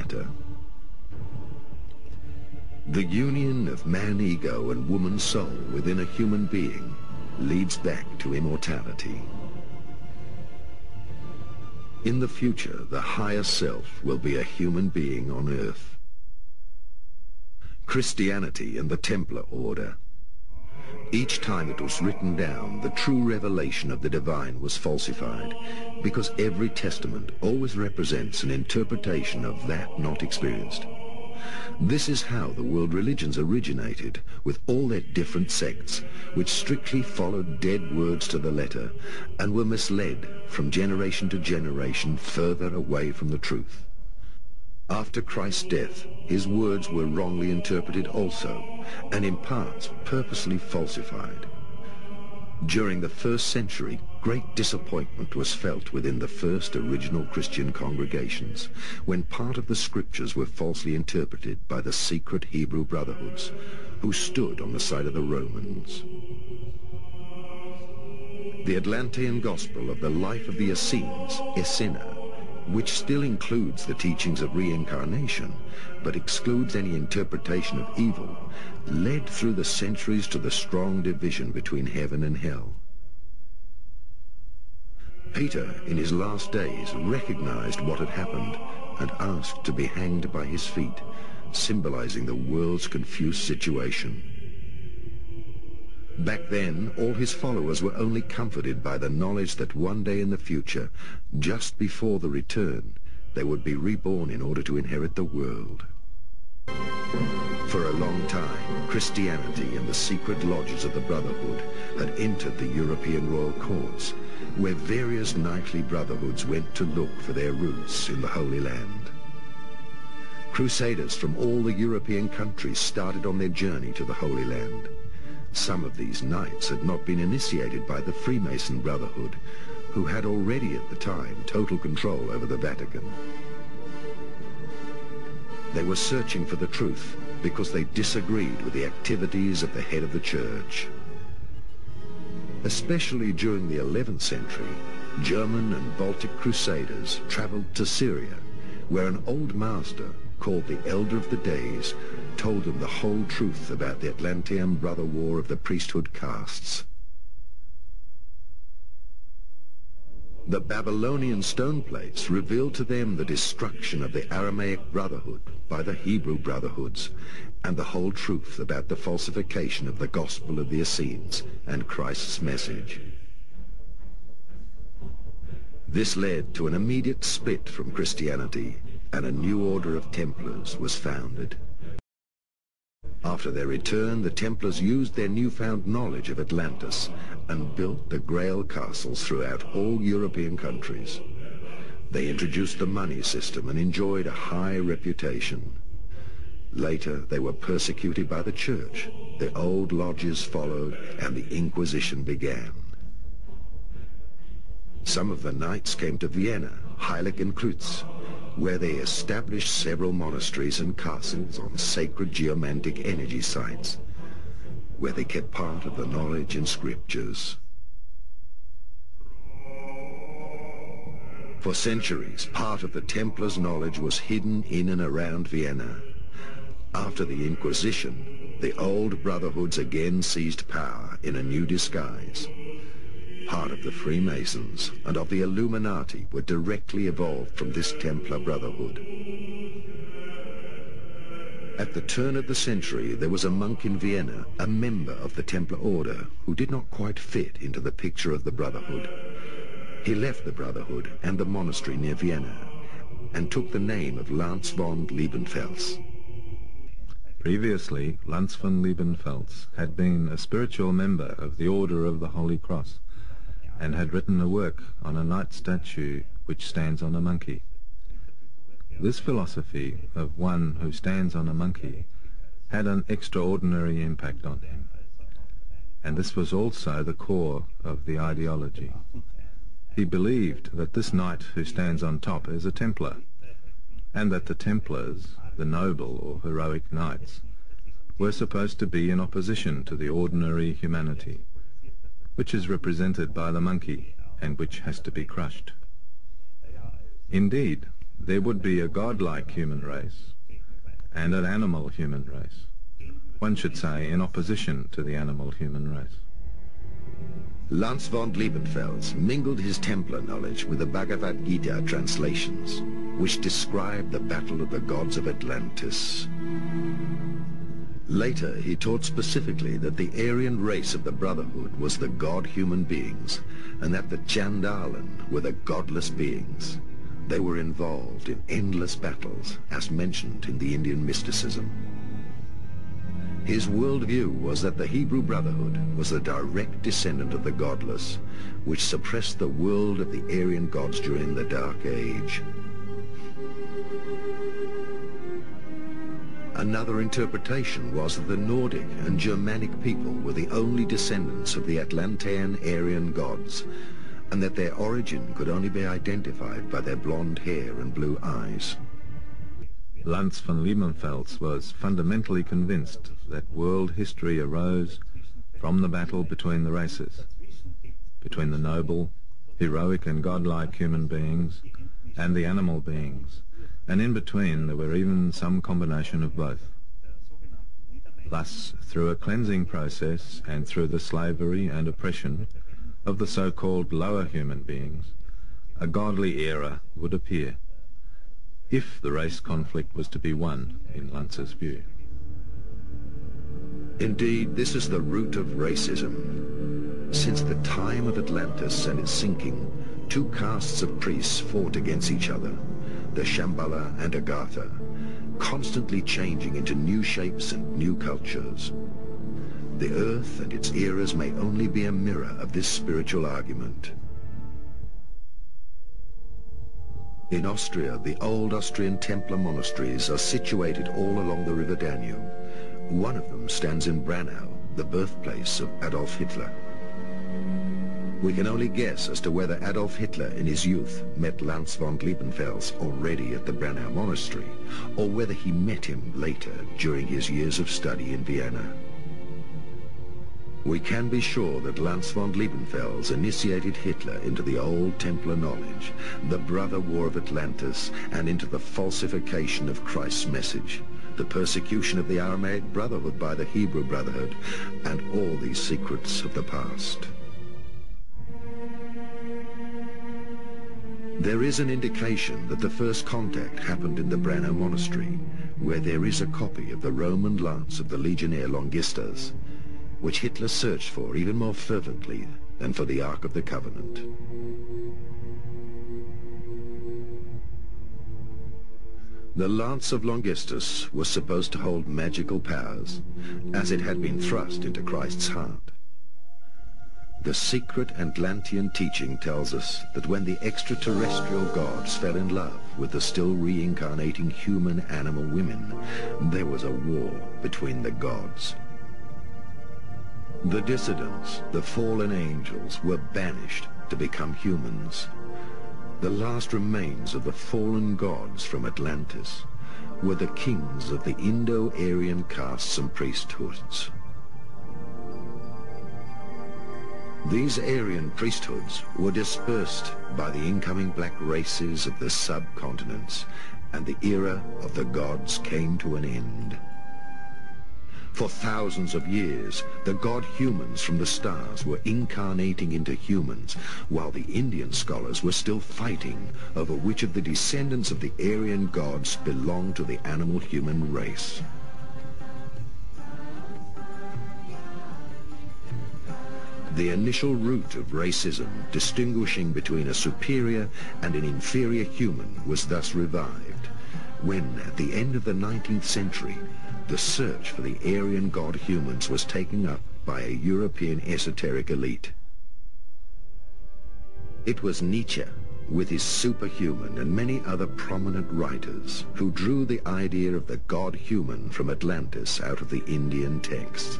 matter. The union of man-ego and woman soul within a human being leads back to immortality. In the future, the higher self will be a human being on Earth. Christianity and the Templar Order. Each time it was written down, the true revelation of the divine was falsified, because every testament always represents an interpretation of that not experienced. This is how the world religions originated, with all their different sects, which strictly followed dead words to the letter, and were misled from generation to generation further away from the truth. After Christ's death, his words were wrongly interpreted also, and in parts purposely falsified. During the first century, great disappointment was felt within the first original Christian congregations, when part of the scriptures were falsely interpreted by the secret Hebrew brotherhoods, who stood on the side of the Romans. The Atlantean gospel of the life of the Essenes, Essena, which still includes the teachings of reincarnation, but excludes any interpretation of evil, led through the centuries to the strong division between heaven and hell. Peter, in his last days, recognized what had happened and asked to be hanged by his feet, symbolizing the world's confused situation. Back then, all his followers were only comforted by the knowledge that one day in the future, just before the return, they would be reborn in order to inherit the world. For a long time, Christianity and the secret lodges of the Brotherhood had entered the European royal courts, where various knightly brotherhoods went to look for their roots in the Holy Land. Crusaders from all the European countries started on their journey to the Holy Land. Some of these knights had not been initiated by the Freemason Brotherhood, who had already at the time total control over the Vatican. They were searching for the truth because they disagreed with the activities of the head of the church. Especially during the 11th century, German and Baltic crusaders traveled to Syria, where an old master, called the Elder of the Days, told them the whole truth about the Atlantean brother war of the priesthood castes. The Babylonian stone plates revealed to them the destruction of the Aramaic Brotherhood by the Hebrew Brotherhoods, and the whole truth about the falsification of the gospel of the Essenes and Christ's message. This led to an immediate split from Christianity, and a new order of Templars was founded. After their return, the Templars used their newfound knowledge of Atlantis and built the Grail castles throughout all European countries. They introduced the money system and enjoyed a high reputation. Later, they were persecuted by the church. The old lodges followed, and the Inquisition began. Some of the knights came to Vienna, Heilig and Kreuz, where they established several monasteries and castles on sacred geomantic energy sites, where they kept part of the knowledge in scriptures. For centuries, part of the Templars' knowledge was hidden in and around Vienna. After the Inquisition, the old brotherhoods again seized power in a new disguise. Part of the Freemasons and of the Illuminati were directly evolved from this Templar Brotherhood. At the turn of the century, there was a monk in Vienna, a member of the Templar Order, who did not quite fit into the picture of the Brotherhood. He left the Brotherhood and the monastery near Vienna, and took the name of Lance von Liebenfels. Previously, Lance von Liebenfels had been a spiritual member of the Order of the Holy Cross, and had written a work on a knight statue which stands on a monkey. This philosophy of one who stands on a monkey had an extraordinary impact on him, and this was also the core of the ideology. He believed that this knight who stands on top is a Templar, and that the Templars, the noble or heroic knights, were supposed to be in opposition to the ordinary humanity, which is represented by the monkey and which has to be crushed. Indeed, there would be a godlike human race and an animal human race. One should say in opposition to the animal human race. Lanz von Liebenfels mingled his Templar knowledge with the Bhagavad Gita translations, which describe the battle of the gods of Atlantis. Later, he taught specifically that the Aryan race of the Brotherhood was the god-human beings, and that the Chandalan were the godless beings. They were involved in endless battles, as mentioned in the Indian mysticism. His worldview was that the Hebrew Brotherhood was the direct descendant of the godless, which suppressed the world of the Aryan gods during the Dark Age. Another interpretation was that the Nordic and Germanic people were the only descendants of the Atlantean Aryan gods, and that their origin could only be identified by their blonde hair and blue eyes. Lanz von Liebenfels was fundamentally convinced that world history arose from the battle between the races, between the noble, heroic and godlike human beings and the animal beings, and in between there were even some combination of both. Thus, through a cleansing process and through the slavery and oppression of the so-called lower human beings, a godly era would appear, if the race conflict was to be won, in Lanz's view. Indeed, this is the root of racism. Since the time of Atlantis and its sinking, two castes of priests fought against each other, the Shambhala and Agartha, constantly changing into new shapes and new cultures. The earth and its eras may only be a mirror of this spiritual argument. In Austria, the old Austrian Templar monasteries are situated all along the river Danube. One of them stands in Branau, the birthplace of Adolf Hitler. We can only guess as to whether Adolf Hitler in his youth met Lanz von Liebenfels already at the Branau monastery, or whether he met him later during his years of study in Vienna. We can be sure that Lanz von Liebenfels initiated Hitler into the old Templar knowledge, the brother war of Atlantis, and into the falsification of Christ's message, the persecution of the Aramaic Brotherhood by the Hebrew Brotherhood, and all these secrets of the past. There is an indication that the first contact happened in the Branau monastery, where there is a copy of the Roman lance of the legionnaire Longistas, which Hitler searched for even more fervently than for the Ark of the Covenant. The lance of Longistus was supposed to hold magical powers, as it had been thrust into Christ's heart. The secret Atlantean teaching tells us that when the extraterrestrial gods fell in love with the still reincarnating human animal women, there was a war between the gods. The dissidents, the fallen angels, were banished to become humans. The last remains of the fallen gods from Atlantis were the kings of the Indo-Aryan castes and priesthoods. These Aryan priesthoods were dispersed by the incoming black races of the subcontinents, and the era of the gods came to an end. For thousands of years, the god-humans from the stars were incarnating into humans, while the Indian scholars were still fighting over which of the descendants of the Aryan gods belonged to the animal-human race. The initial root of racism, distinguishing between a superior and an inferior human, was thus revived, when, at the end of the 19th century, the search for the Aryan god-humans was taken up by a European esoteric elite. It was Nietzsche, with his superhuman and many other prominent writers, who drew the idea of the god-human from Atlantis out of the Indian texts.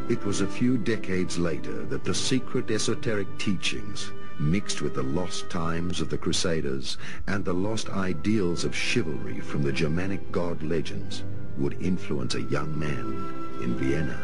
It was a few decades later that the secret esoteric teachings, mixed with the lost times of the Crusaders and the lost ideals of chivalry from the Germanic god legends, would influence a young man in Vienna.